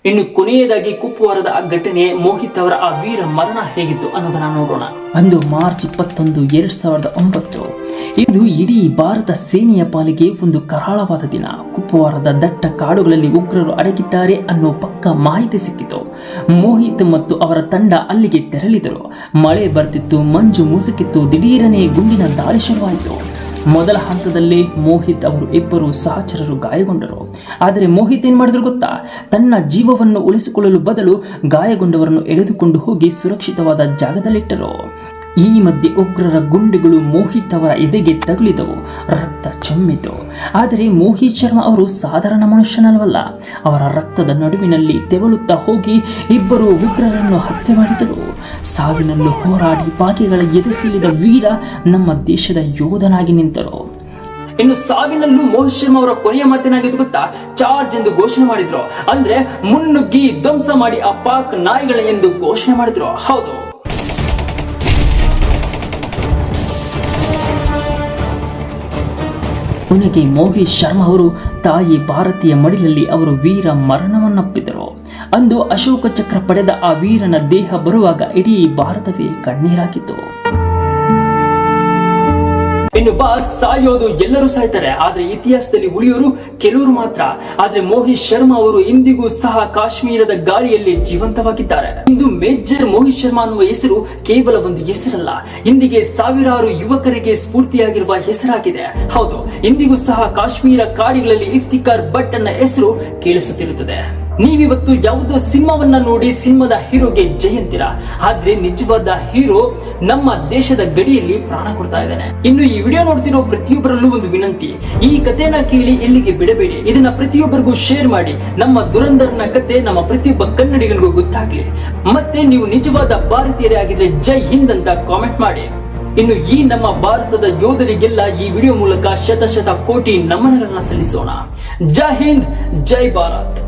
ಇನ್ನು ಕೊನೆಯದಾಗಿ ಕುಪ್ಪವಾರದ ಆ ಘಟನೆ, ಮೋಹಿತ್ ಅವರ ಆ ವೀರ ಮರಣ ಹೇಗಿತ್ತು ಅನ್ನೋದನ್ನ ನೋಡೋಣ. ಅಂದು ಮಾರ್ಚ್ 21, 2009. ಇದು ಇಡೀ ಭಾರತ ಸೇನೆಯ ಪಾಲಿಗೆ ಒಂದು ಕರಾಳವಾದ ದಿನ. ಕುಪ್ಪವಾರದ ದಟ್ಟ ಕಾಡುಗಳಲ್ಲಿ ಉಗ್ರರು ಅಡಗಿದ್ದಾರೆ ಅನ್ನೋ ಪಕ್ಕ ಮಾಹಿತಿ ಸಿಕ್ಕಿತು. ಮೋಹಿತ್ ಮತ್ತು ಅವರ ತಂಡ ಅಲ್ಲಿಗೆ ತೆರಳಿದರು. ಮಳೆ ಬರ್ತಿತ್ತು, ಮಂಜು ಮುಸುಕಿತ್ತು. ದಿಢೀರನೆ ಗುಂಡಿನ ದಾಳಿ ಶುರುವಾಯಿತು. ಮೊದಲ ಹಂತದಲ್ಲಿ ಮೋಹಿತ್ ಅವರು ಇಬ್ಬರು ಸಹಚರರು ಗಾಯಗೊಂಡರು. ಆದರೆ ಮೋಹಿತ್ ಏನ್ ಮಾಡಿದ್ರು ಗೊತ್ತಾ? ತನ್ನ ಜೀವವನ್ನು ಉಳಿಸಿಕೊಳ್ಳಲು ಬದಲು ಗಾಯಗೊಂಡವರನ್ನು ಎಳೆದುಕೊಂಡು ಹೋಗಿ ಸುರಕ್ಷಿತವಾದ ಜಾಗದಲ್ಲಿಟ್ಟರು. ಈ ಮಧ್ಯೆ ಉಗ್ರರ ಗುಂಡುಗಳು ಮೋಹಿತ್ ಅವರ ಎದೆಗೆ ತಗುಲಿದವು. ರಕ್ತ ಚೆಮ್ಮಿತು. ಆದರೆ ಮೋಹಿತ್ ಶರ್ಮಾ ಅವರು ಸಾಧಾರಣ ಮನುಷ್ಯನಲ್ವಲ್ಲ. ಅವರ ರಕ್ತದ ನಡುವಿನಲ್ಲಿ ತೆವಳುತ್ತಾ ಹೋಗಿ ಇಬ್ಬರು ಉಗ್ರರನ್ನು ಹತ್ಯೆ ಮಾಡಿದರು. ಸಾವಿನಲ್ಲೂ ಹೋರಾಡಿ ಬಾಕಿಗಳ ಎದೆಸೀಲಿದ ವೀರ ನಮ್ಮ ದೇಶದ ಯೋಧನಾಗಿ ನಿಂತರು. ಇನ್ನು ಸಾವಿನಲ್ಲೂ ಮೋಹಿತ್ ಶರ್ಮಾ ಅವರ ಕೊನೆಯ ಮಾತೇನಾಗಿತ್ತು ಗೊತ್ತಾ? ಚಾರ್ಜ್ ಎಂದು ಘೋಷಣೆ ಮಾಡಿದ್ರು. ಅಂದ್ರೆ ಮುನ್ನುಗ್ಗಿ ಧ್ವಂಸ ಮಾಡಿ ಆ ಪಾಕ್ ನಾಯಿಗಳ ಎಂದು ಘೋಷಣೆ ಮಾಡಿದ್ರು. ಹೌದು, ಕೊನೆಗೆ ಮೋಹಿತ್ ಶರ್ಮಾ ಅವರು ತಾಯಿ ಭಾರತೀಯ ಮಡಿಲಲ್ಲಿ ಅವರು ವೀರ ಮರಣವನ್ನಪ್ಪಿದರು. ಅಂದು ಅಶೋಕ ಚಕ್ರ ಪಡೆದ ಆ ವೀರನ ದೇಹ ಬರುವಾಗ ಇಡೀ ಭಾರತವೇ ಕಣ್ಣೀರಾಕಿತು. ಇನ್ನು ಸಾಯೋದು ಎಲ್ಲರೂ ಸಾಯ್ತಾರೆ, ಆದ್ರೆ ಇತಿಹಾಸದಲ್ಲಿ ಉಳಿಯೋರು ಕೆಲವರು ಮಾತ್ರ. ಆದ್ರೆ ಮೋಹಿತ್ ಶರ್ಮಾ ಅವರು ಇಂದಿಗೂ ಸಹ ಕಾಶ್ಮೀರದ ಗಾಳಿಯಲ್ಲಿ ಜೀವಂತವಾಗಿದ್ದಾರೆ. ಇಂದು ಮೇಜರ್ ಮೋಹಿತ್ ಶರ್ಮಾ ಅನ್ನುವ ಹೆಸರು ಕೇವಲ ಒಂದು ಹೆಸರಲ್ಲ, ಇಂದಿಗೆ ಸಾವಿರಾರು ಯುವಕರಿಗೆ ಸ್ಫೂರ್ತಿಯಾಗಿರುವ ಹೆಸರಾಗಿದೆ. ಹೌದು, ಇಂದಿಗೂ ಸಹ ಕಾಶ್ಮೀರ ಕಾಡುಗಳಲ್ಲಿ ಇಫ್ತಿಕಾರ್ ಭಟ್ ಅನ್ನ ಹೆಸರು ಕೇಳಿಸುತ್ತಿರುತ್ತದೆ. ನೀವಿವತ್ತು ಯಾವುದೋ ಸಿಂಹವನ್ನ ನೋಡಿ ಸಿಂಹದ ಹೀರೋಗೆ ಜೈ ಅಂತೀರಾ, ಆದ್ರೆ ನಿಜವಾದ ಹೀರೋ ನಮ್ಮ ದೇಶದ ಗಡಿಯಲ್ಲಿ ಪ್ರಾಣ ಕೊಡ್ತಾ ಇದ್ದಾನೆ. ಇನ್ನು ಈ ವಿಡಿಯೋ ನೋಡ್ತಿರೋ ಪ್ರತಿಯೊಬ್ಬರಲ್ಲೂ ಒಂದು ವಿನಂತಿ, ಈ ಕಥೆನ ಕೇಳಿ ಎಲ್ಲಿಗೆ ಬಿಡಬೇಡಿ. ಇದನ್ನ ಪ್ರತಿಯೊಬ್ಬರಿಗೂ ಶೇರ್ ಮಾಡಿ. ನಮ್ಮ ದುರಂದರನ ಕತೆ ನಮ್ಮ ಪ್ರತಿಯೊಬ್ಬ ಕನ್ನಡಿಗನಿಗೂ ಗೊತ್ತಾಗ್ಲಿ. ಮತ್ತೆ ನೀವು ನಿಜವಾದ ಭಾರತೀಯರೇ ಆಗಿದ್ರೆ ಜೈ ಹಿಂದ್ ಅಂತ ಕಾಮೆಂಟ್ ಮಾಡಿ. ಇನ್ನು ಈ ನಮ್ಮ ಭಾರತದ ಯೋಧರಿಗೆಲ್ಲ ಈ ವಿಡಿಯೋ ಮೂಲಕ ಶತ ಕೋಟಿ ನಮನಗಳನ್ನ ಸಲ್ಲಿಸೋಣ. ಜೈ ಹಿಂದ್, ಜೈ ಭಾರತ್.